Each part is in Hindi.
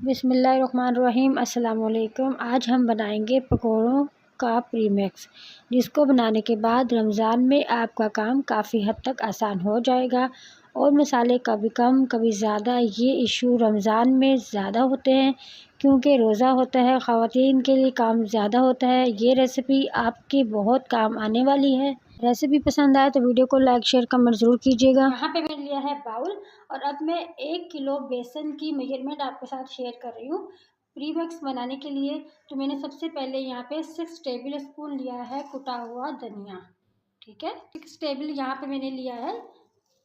बिस्मिल्लाहिर्रहमानिर्रहीम। अस्सलाम वालेकुम। आज हम बनाएंगे पकौड़ों का प्रीमिक्स, जिसको बनाने के बाद रमज़ान में आपका काम काफ़ी हद तक आसान हो जाएगा। और मसाले कभी कम कभी ज़्यादा, ये इशू रमज़ान में ज़्यादा होते हैं क्योंकि रोज़ा होता है, ख़वातीन के लिए काम ज़्यादा होता है। ये रेसिपी आपकी बहुत काम आने वाली है। रेसिपी पसंद आए तो वीडियो को लाइक शेयर कमेंट ज़रूर कीजिएगा। यहाँ पे मैंने लिया है बाउल और अब मैं 1 किलो बेसन की मेजरमेंट आपके साथ शेयर कर रही हूँ प्रीमिक्स बनाने के लिए। तो मैंने सबसे पहले यहाँ पे 6 टेबल स्पून लिया है कुटा हुआ धनिया, ठीक है। 6 टेबल यहाँ पे मैंने लिया है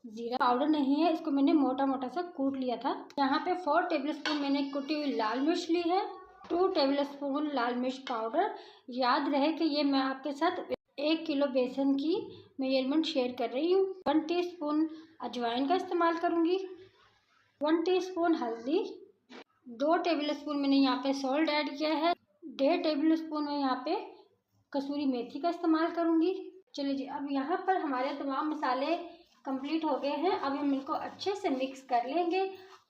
जीरा पाउडर, नहीं है, इसको मैंने मोटा मोटा सा कूट लिया था। यहाँ पे 4 टेबल स्पून मैंने कुटी हुई लाल मिर्च ली है, 2 टेबल स्पून लाल मिर्च पाउडर। याद रहे कि ये मैं आपके साथ 1 किलो बेसन की मेजरमेंट शेयर कर रही हूँ। 1 टीस्पून अजवाइन का इस्तेमाल करूँगी, 1 टीस्पून हल्दी, 2 टेबल स्पून मैंने यहाँ पे सॉल्ट ऐड किया है, 1.5 टेबल स्पून मैं यहाँ पे कसूरी मेथी का इस्तेमाल करूँगी। चलिए जी, अब यहाँ पर हमारे तमाम मसाले कंप्लीट हो गए हैं। अब हम इनको अच्छे से मिक्स कर लेंगे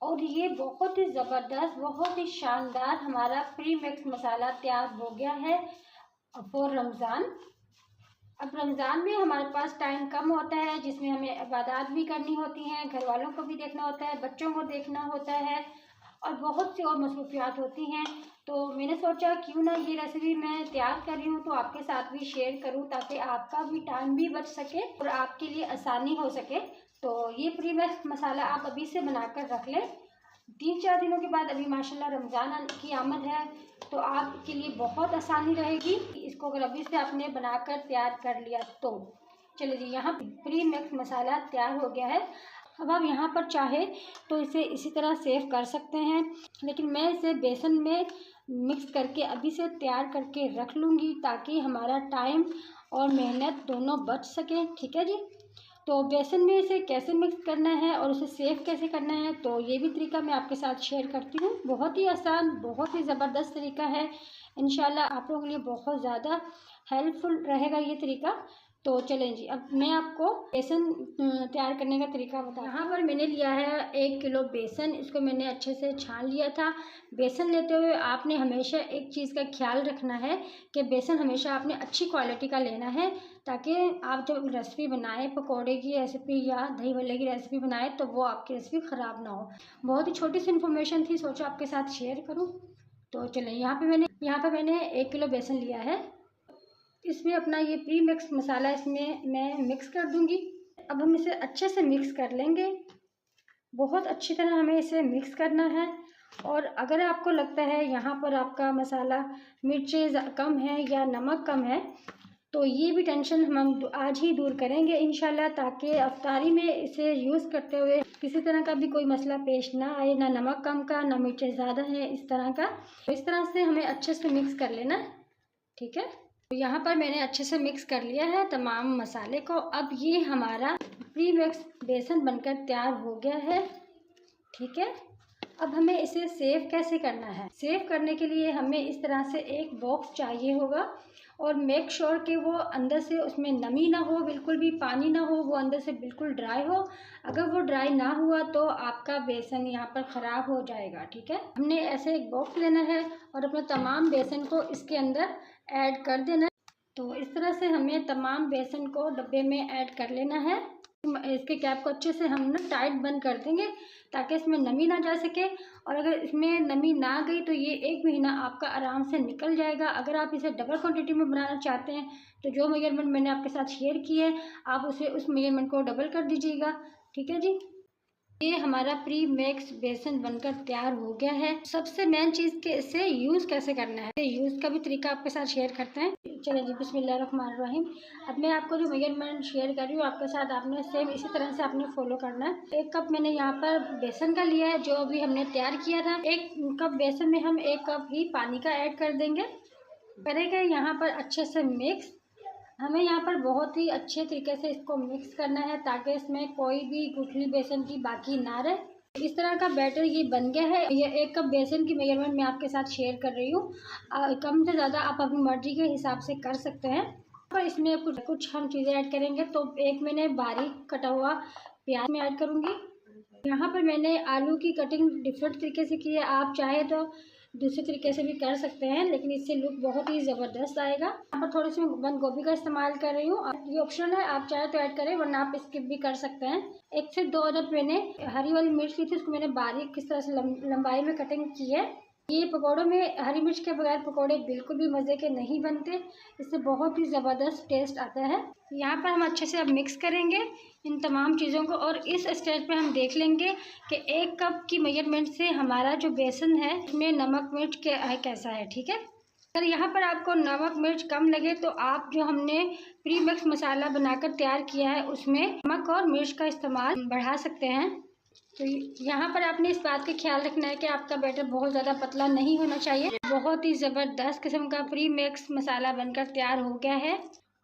और ये बहुत ही ज़बरदस्त, बहुत ही शानदार हमारा प्री मिक्स मसाला तैयार हो गया है फॉर रमज़ान। अब रमज़ान में हमारे पास टाइम कम होता है, जिसमें हमें इबादत भी करनी होती हैं, घर वालों को भी देखना होता है, बच्चों को देखना होता है और बहुत सी और मसरूफियात होती हैं। तो मैंने सोचा क्यों ना ये रेसिपी मैं तैयार कर रही हूँ तो आपके साथ भी शेयर करूँ, ताकि आपका भी टाइम भी बच सके और आपके लिए आसानी हो सके। तो ये प्री मिक्स मसाला आप अभी से बनाकर रख लें। 3-4 दिनों के बाद अभी माशाल्लाह रमज़ान की आमद है, तो आपके लिए बहुत आसानी रहेगी इसको अगर अभी से आपने बनाकर तैयार कर लिया तो। चलिए जी, यहाँ प्री मिक्स मसाला तैयार हो गया है। अब आप यहाँ पर चाहे तो इसे इसी तरह सेव कर सकते हैं, लेकिन मैं इसे बेसन में मिक्स करके अभी से तैयार करके रख लूँगी ताकि हमारा टाइम और मेहनत दोनों बच सके, ठीक है जी। तो बेसन में इसे कैसे मिक्स करना है और उसे सेव कैसे करना है, तो ये भी तरीका मैं आपके साथ शेयर करती हूँ। बहुत ही आसान, बहुत ही ज़बरदस्त तरीका है। इंशाल्लाह आप लोगों के लिए बहुत ज़्यादा हेल्पफुल रहेगा ये तरीका। तो चलें जी, अब मैं आपको बेसन तैयार करने का तरीका बताऊँ। यहाँ पर मैंने लिया है 1 किलो बेसन, इसको मैंने अच्छे से छान लिया था। बेसन लेते हुए आपने हमेशा एक चीज़ का ख्याल रखना है कि बेसन हमेशा आपने अच्छी क्वालिटी का लेना है, ताकि आप जब रेसिपी बनाएं, पकौड़े की रेसिपी या दही भल्ले की रेसिपी बनाएं, तो वो आपकी रेसिपी ख़राब ना हो। बहुत ही छोटी सी इन्फॉर्मेशन थी, सोचा आपके साथ शेयर करूँ। तो चलिए, यहाँ पे मैंने 1 किलो बेसन लिया है। इसमें अपना ये प्री मिक्स मसाला इसमें मैं मिक्स कर दूंगी। अब हम इसे अच्छे से मिक्स कर लेंगे, बहुत अच्छी तरह हमें इसे मिक्स करना है। और अगर आपको लगता है यहाँ पर आपका मसाला मिर्चें कम है या नमक कम है, तो ये भी टेंशन हम आज ही दूर करेंगे इंशाल्लाह, ताकि अफ्तारी में इसे यूज़ करते हुए किसी तरह का भी कोई मसला पेश ना आए, ना नमक कम का, ना मिर्चें ज़्यादा है, इस तरह का। तो इस तरह से हमें अच्छे से मिक्स कर लेना है, ठीक है। तो यहाँ पर मैंने अच्छे से मिक्स कर लिया है तमाम मसाले को। अब ये हमारा प्री मिक्स बेसन बनकर तैयार हो गया है, ठीक है। अब हमें इसे सेव कैसे करना है। सेव करने के लिए हमें इस तरह से एक बॉक्स चाहिए होगा और मेक श्योर कि वो अंदर से उसमें नमी ना हो, बिल्कुल भी पानी ना हो, वो अंदर से बिल्कुल ड्राई हो। अगर वो ड्राई ना हुआ तो आपका बेसन यहाँ पर ख़राब हो जाएगा, ठीक है। हमने ऐसे एक बॉक्स लेना है और अपना तमाम बेसन को इसके अंदर ऐड कर देना है। तो इस तरह से हमें तमाम बेसन को डब्बे में ऐड कर लेना है। इसके कैप को अच्छे से हम ना टाइट बंद कर देंगे ताकि इसमें नमी ना जा सके। और अगर इसमें नमी ना गई तो ये 1 महीना आपका आराम से निकल जाएगा। अगर आप इसे डबल क्वांटिटी में बनाना चाहते हैं तो जो मेजरमेंट मैंने आपके साथ शेयर की है, आप उसे उस मेजरमेंट को डबल कर दीजिएगा, ठीक है जी। ये हमारा प्री मिक्स बेसन बनकर तैयार हो गया है। सबसे मेन चीज़ के इसे यूज़ कैसे करना है, यूज़ का भी तरीका आपके साथ शेयर करते हैं। चलिए जी, बिस्मिल्लाहिर्रहमानिर्रहीम। अब मैं आपको जो मेजरमेंट शेयर कर रही हूँ आपके साथ, आपने सेम इसी तरह से आपने फॉलो करना है। 1 कप मैंने यहाँ पर बेसन का लिया है जो अभी हमने तैयार किया था। 1 कप बेसन में हम 1 कप ही पानी का ऐड कर देंगे। करेंगे यहाँ पर अच्छे से मिक्स। हमें यहाँ पर बहुत ही अच्छे तरीके से इसको मिक्स करना है ताकि इसमें कोई भी गुठली बेसन की बाकी ना रहे। इस तरह का बैटर ये बन गया है। ये 1 कप बेसन की मेजरमेंट मैं आपके साथ शेयर कर रही हूँ। कम से ज़्यादा आप अपनी मर्जी के हिसाब से कर सकते हैं। पर इसमें कुछ हम चीज़ें ऐड करेंगे। तो एक मैंने बारीक कटा हुआ प्याज में ऐड करूँगी, यहाँ पर मैंने आलू की कटिंग डिफरेंट तरीके से की है। आप चाहे तो दूसरे तरीके से भी कर सकते हैं, लेकिन इससे लुक बहुत ही ज़बरदस्त आएगा। यहाँ पर थोड़ी सी बंद गोभी का इस्तेमाल कर रही हूँ। ये ऑप्शनल है, आप चाहे तो ऐड करें, वरना आप स्किप भी कर सकते हैं। 1 से 2 अदद मैंने हरी वाली मिर्च ली थी, उसको मैंने बारीक किस तरह से लंबाई में कटिंग की है। ये पकौड़ों में हरी मिर्च के बगैर पकौड़े बिल्कुल भी मज़े के नहीं बनते, इससे बहुत ही ज़बरदस्त टेस्ट आता है। यहाँ पर हम अच्छे से अब मिक्स करेंगे इन तमाम चीज़ों को, और इस स्टेज पे हम देख लेंगे कि 1 कप की मेजरमेंट से हमारा जो बेसन है उसमें नमक मिर्च कैसा है। ठीक है, अगर यहाँ पर आपको नमक मिर्च कम लगे तो आप जो हमने प्री मिक्स मसाला बनाकर तैयार किया है उसमें नमक और मिर्च का इस्तेमाल बढ़ा सकते हैं। तो यहाँ पर आपने इस बात का ख्याल रखना है कि आपका बैटर बहुत ज़्यादा पतला नहीं होना चाहिए। बहुत ही ज़बरदस्त किस्म का प्री मिक्स मसाला बनकर तैयार हो गया है।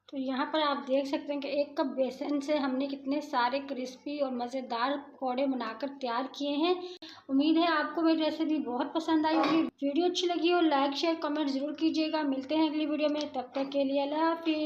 तो यहाँ पर आप देख सकते हैं कि 1 कप बेसन से हमने कितने सारे क्रिस्पी और मज़ेदार पकौड़े बनाकर तैयार किए हैं। उम्मीद है आपको मेरी रेसिपी बहुत पसंद आई होगी। वीडियो अच्छी लगी हो लाइक शेयर कमेंट ज़रूर कीजिएगा। मिलते हैं अगली वीडियो में, तब तक के लिए अल्लाह हाफिज़।